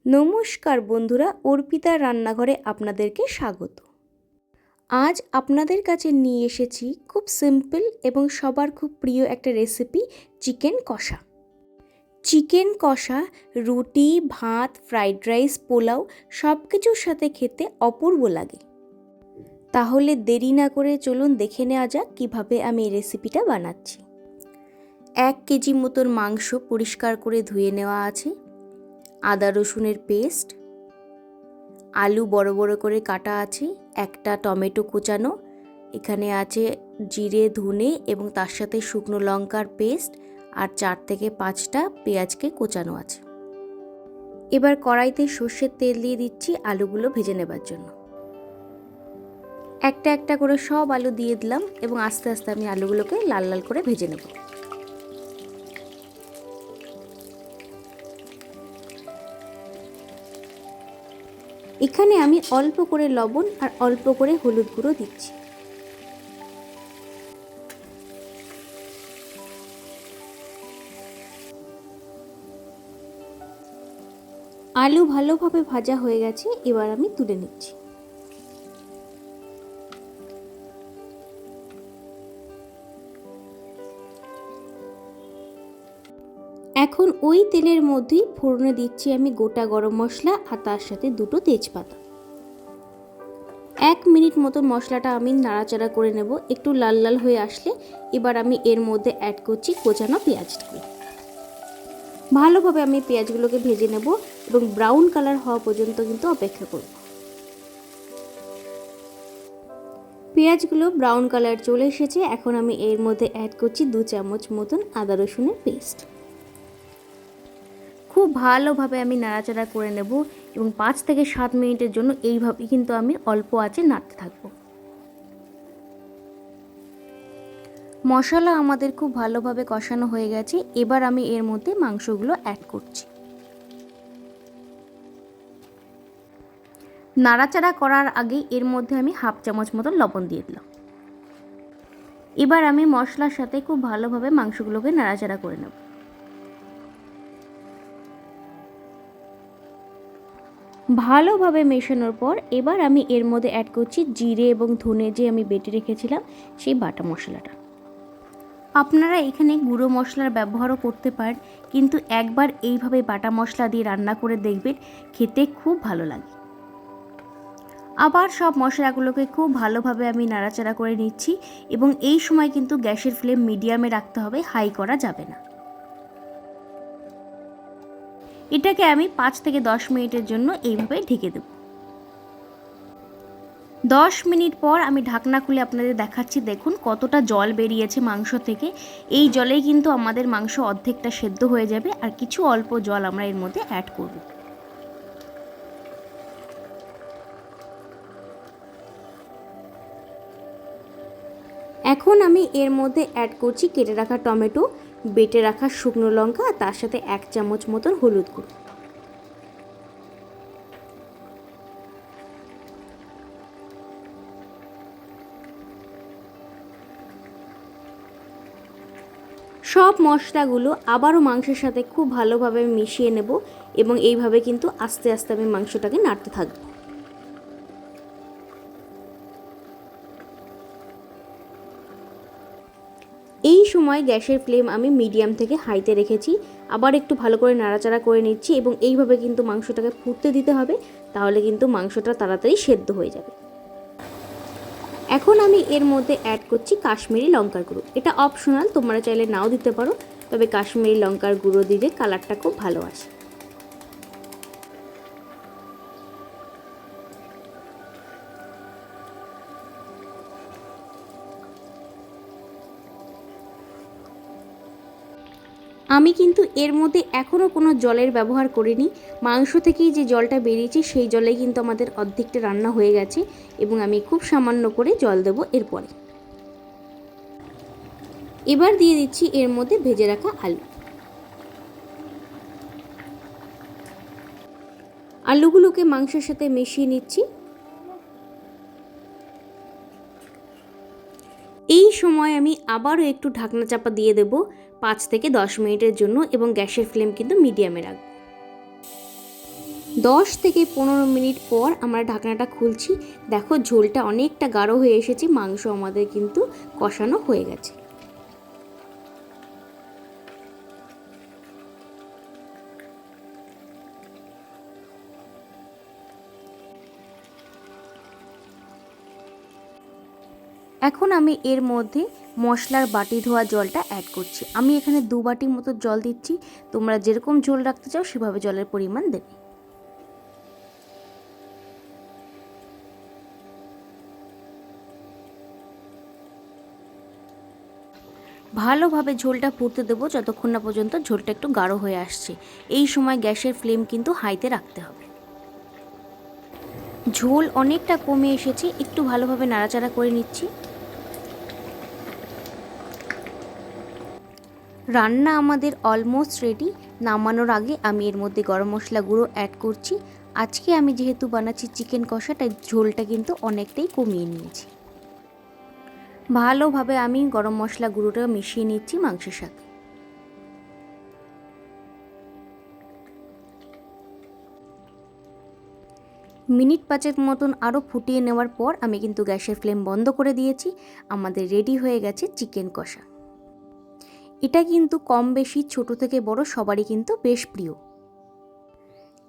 নমস্কার বন্ধুরা, অর্পিতার রান্নাঘরে আপনাদেরকে স্বাগত। আজ আপনাদের কাছে নিয়ে এসেছি খুব সিম্পল এবং সবার খুব প্রিয় একটা রেসিপি, চিকেন কষা। চিকেন কষা রুটি, ভাত, ফ্রাইড রাইস, পোলাও সব কিছুর সাথে খেতে অপূর্ব লাগে। তাহলে দেরি না করে চলুন দেখে নেওয়া যাক কীভাবে আমি এই রেসিপিটা বানাচ্ছি। 1 কেজি মতন মাংস পরিষ্কার করে ধুয়ে নেওয়া আছে, আদা রসুনের পেস্ট, আলু বড় বড় করে কাটা আছে, একটা টমেটো কোচানো, এখানে আছে জিরে, ধনে এবং তার সাথে শুকনো লঙ্কার পেস্ট, আর 4 থেকে 5টা পেঁয়াজকে কোচানো আছে। এবার কড়াইতে সর্ষের তেল দিয়ে দিচ্ছি আলুগুলো ভেজে নেবার জন্য। একটা একটা করে সব আলু দিয়ে দিলাম এবং আস্তে আস্তে আমি আলুগুলোকে লাল লাল করে ভেজে নেব। এখানে আমি অল্প করে লবণ আর অল্প করে হলুদ গুঁড়ো দিচ্ছি। আলু ভালোভাবে ভাজা হয়ে গেছে, এবার আমি তুলে নিচ্ছি। এখন ওই তেলের মধ্যেই ফোড়নে দিচ্ছি আমি গোটা গরম মশলা আর তার সাথে 2টো তেজপাতা। 1 মিনিট মতন মশলাটা আমি নাড়াচাড়া করে নেব। একটু লাল লাল হয়ে আসলে এবার আমি এর মধ্যে অ্যাড করছি কোচানো পেঁয়াজগুলো। ভালোভাবে আমি পেঁয়াজগুলোকে ভেজে নেব এবং ব্রাউন কালার হওয়া পর্যন্ত কিন্তু অপেক্ষা করব। পেঁয়াজগুলো ব্রাউন কালার চলে এসেছে, এখন আমি এর মধ্যে অ্যাড করছি 2 চামচ মতন আদা রসুনের পেস্ট। খুব ভালোভাবে আমি নাড়াচাড়া করে নেব এবং 5 থেকে 7 মিনিটের জন্য এইভাবেই কিন্তু আমি অল্প আঁচে নাড়তে থাকবো। মশলা আমাদের খুব ভালোভাবে কষানো হয়ে গেছে, এবার আমি এর মধ্যে মাংসগুলো অ্যাড করছি। নাড়াচাড়া করার আগে এর মধ্যে আমি 1/2 চামচ মতন লবণ দিয়ে দিলাম। এবার আমি মশলার সাথে খুব ভালোভাবে মাংসগুলোকে নাড়াচাড়া করে নেব। ভালোভাবে মেশানোর পর এবার আমি এর মধ্যে অ্যাড করছি জিরে এবং ধনে যে আমি বেটে রেখেছিলাম সেই বাটা মশলাটা। আপনারা এখানে গুঁড়ো মশলার ব্যবহারও করতে পারেন, কিন্তু একবার এইভাবে বাটা মশলা দিয়ে রান্না করে দেখবেন, খেতে খুব ভালো লাগে। আবার সব মশলাগুলোকে খুব ভালোভাবে আমি নাড়াচাড়া করে নিচ্ছি এবং এই সময় কিন্তু গ্যাসের ফ্লেম মিডিয়ামে রাখতে হবে, হাই করা যাবে না। এটাকে আমি 5 থেকে 10 মিনিটের জন্য এইভাবে ঢেকে দেব। 10 মিনিট পর আমি ঢাকনা খুলে আপনাদের দেখাচ্ছি, দেখুন কতটা জল বেরিয়েছে মাংস থেকে। এই জলেই কিন্তু আমাদের মাংস অর্ধেকটা সেদ্ধ হয়ে যাবে, আর কিছু অল্প জল আমরা এর মধ্যে অ্যাড করব। এখন আমি এর মধ্যে অ্যাড করছি কেটে রাখা টমেটো, বেটে রাখা শুকনো লঙ্কা আর তার সাথে 1 চামচ মতন হলুদ গুঁড়ো। সব মশলাগুলো আবারও মাংসের সাথে খুব ভালোভাবে মিশিয়ে নেব এবং এইভাবে কিন্তু আস্তে আস্তে আমি মাংসটাকে নাড়তে থাকব। এই সময় গ্যাসের ফ্লেম আমি মিডিয়াম থেকে হাইতে রেখেছি। আবার একটু ভালো করে নাড়াচাড়া করে নিচ্ছি এবং এইভাবে কিন্তু মাংসটাকে ফুটতে দিতে হবে, তাহলে কিন্তু মাংসটা তাড়াতাড়ি সেদ্ধ হয়ে যাবে। এখন আমি এর মধ্যে অ্যাড করছি কাশ্মীরি লঙ্কার গুঁড়ো। এটা অপশনাল, তোমরা চাইলে নাও দিতে পারো, তবে কাশ্মীরি লঙ্কার গুঁড়ো দিলে কালারটা খুব ভালো আসে। আমি কিন্তু এর মধ্যে এখনও কোনো জলের ব্যবহার করিনি। মাংস থেকেই যে জলটা বেরিয়েছে সেই জলেই কিন্তু আমাদের অর্ধেকটা রান্না হয়ে গেছে এবং আমি খুব সামান্য করে জল দেবো এরপরে। এবার দিয়ে দিচ্ছি এর মধ্যে ভেজে রাখা আলু। আলুগুলোকে মাংসের সাথে মিশিয়ে নিচ্ছি। এই সময় আমি আবারও একটু ঢাকনা চাপা দিয়ে দেব 5 থেকে 10 মিনিটের জন্য এবং গ্যাসের ফ্লেম কিন্তু মিডিয়ামে রাখব। 10 থেকে 15 মিনিট পর আমরা ঢাকনাটা খুলছি। দেখো ঝোলটা অনেকটা গাঢ় হয়ে এসেছে, মাংস আমাদের কিন্তু কষানো হয়ে গেছে। এখন আমি এর মধ্যে মশলার বাটি ধোয়া জলটা অ্যাড করছি। আমি এখানে 2 বাটি মতো জল দিচ্ছি, তোমরা যেরকম ঝোল রাখতে চাও সেভাবে জলের পরিমাণ দেবে। ভালোভাবে ঝোলটা ফুটতে দেবো যতক্ষণ না পর্যন্ত ঝোলটা একটু গাঢ় হয়ে আসছে। এই সময় গ্যাসের ফ্লেম কিন্তু হাইতে রাখতে হবে। ঝোল অনেকটা কমে এসেছে, একটু ভালোভাবে নাড়াচাড়া করে নিচ্ছি। রান্না আমাদের অলমোস্ট রেডি। নামানোর আগে আমি এর মধ্যে গরম মশলা গুঁড়ো অ্যাড করছি। আজকে আমি যেহেতু বানাচ্ছি চিকেন কষা, তাই ঝোলটা কিন্তু অনেকটাই কমিয়ে নিয়েছি। ভালোভাবে আমি গরম মশলা গুঁড়োটা মিশিয়ে নিচ্ছি মাংসের সাথে। মিনিট 5 মতন আরও ফুটিয়ে নেওয়ার পর আমি কিন্তু গ্যাসের ফ্লেম বন্ধ করে দিয়েছি। আমাদের রেডি হয়ে গেছে চিকেন কষা। এটা কিন্তু কম বেশি ছোট থেকে বড় সবারই কিন্তু বেশ প্রিয়।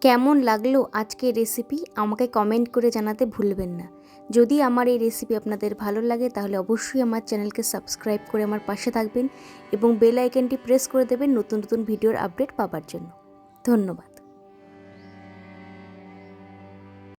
কেমন লাগলো আজকের রেসিপি আমাকে কমেন্ট করে জানাতে ভুলবেন না। যদি আমার এই রেসিপি আপনাদের ভালো লাগে তাহলে অবশ্যই আমার চ্যানেলকে সাবস্ক্রাইব করে আমার পাশে থাকবেন এবং বেল আইকনটি প্রেস করে দেবেন নতুন নতুন ভিডিওর আপডেট পাওয়ার জন্য। ধন্যবাদ।